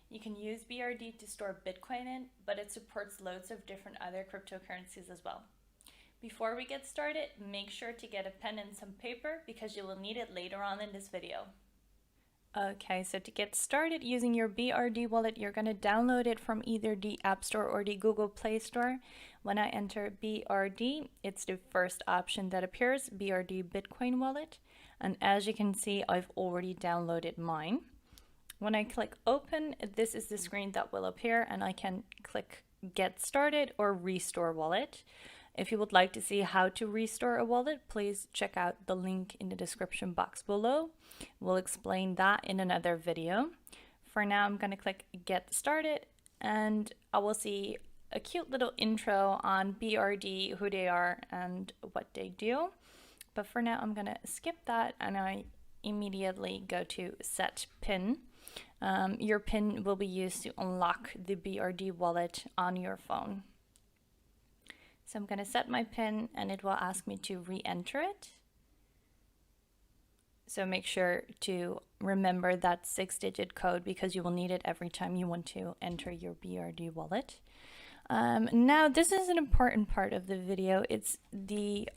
You can use BRD to store Bitcoin in, but it supports loads of different other cryptocurrencies as well. Before we get started, make sure to get a pen and some paper because you will need it later on in this video. Okay, so to get started using your BRD wallet, you're going to download it from either the App Store or the Google Play Store. When I enter BRD, it's the first option that appears, BRD Bitcoin Wallet. And as you can see, I've already downloaded mine. When I click open, this is the screen that will appear, and I can click get started or restore wallet. If you would like to see how to restore a wallet, please check out the link in the description box below. We'll explain that in another video. For now, I'm going to click get started, and I will see a cute little intro on BRD, who they are and what they do. But for now, I'm going to skip that, and I immediately go to set PIN. Your PIN will be used to unlock the BRD wallet on your phone. So I'm going to set my PIN, and it will ask me to re-enter it. So make sure to remember that 6-digit code because you will need it every time you want to enter your BRD wallet. Now this is an important part of the video. It's the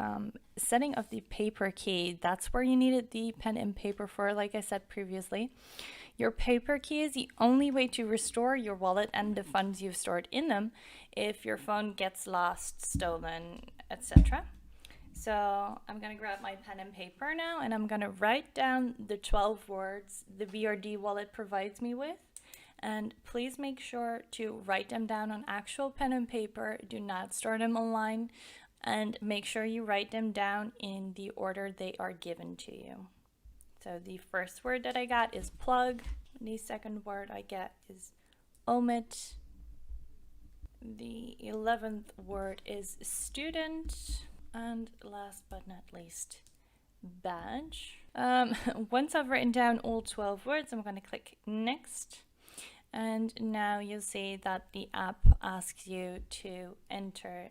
setting of the paper key. That's where you needed the pen and paper for, like I said previously. Your paper key is the only way to restore your wallet and the funds you've stored in them if your phone gets lost, stolen, etc. So I'm going to grab my pen and paper now, and I'm going to write down the 12 words the BRD wallet provides me with. And please make sure to write them down on actual pen and paper. Do not store them online, and make sure you write them down in the order they are given to you. So the first word that I got is plug. The second word I get is omit. The 11th word is student. And last but not least, badge. Once I've written down all 12 words, I'm going to click next. And now you'll see that the app asks you to enter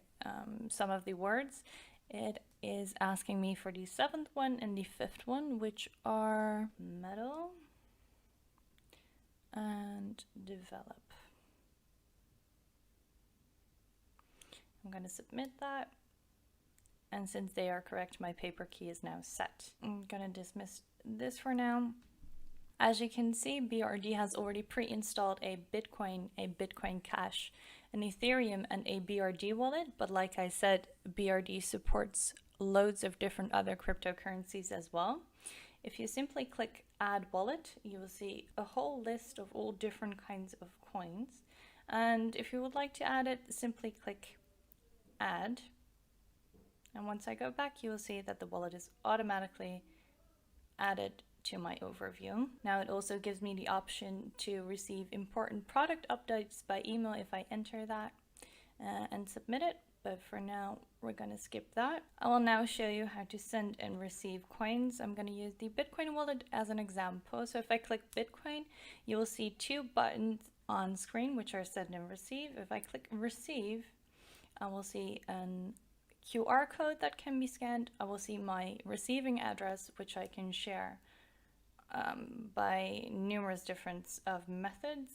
some of the words. It is asking me for the 7th one and the 5th one, which are metal and develop. I'm going to submit that. And since they are correct, my paper key is now set. I'm going to dismiss this for now. As you can see, BRD has already pre-installed a Bitcoin Cash, an Ethereum, and a BRD wallet. But like I said, BRD supports loads of different other cryptocurrencies as well. If you simply click Add Wallet, you will see a whole list of all different kinds of coins. And if you would like to add it, simply click Add. And once I go back, you will see that the wallet is automatically added to my overview. Now it also gives me the option to receive important product updates by email if I enter that and submit it. But for now, we're going to skip that. I will now show you how to send and receive coins. I'm going to use the Bitcoin wallet as an example. So if I click Bitcoin, you will see two buttons on screen, which are send and receive. If I click receive, I will see an QR code that can be scanned. I will see my receiving address, which I can share by numerous different methods.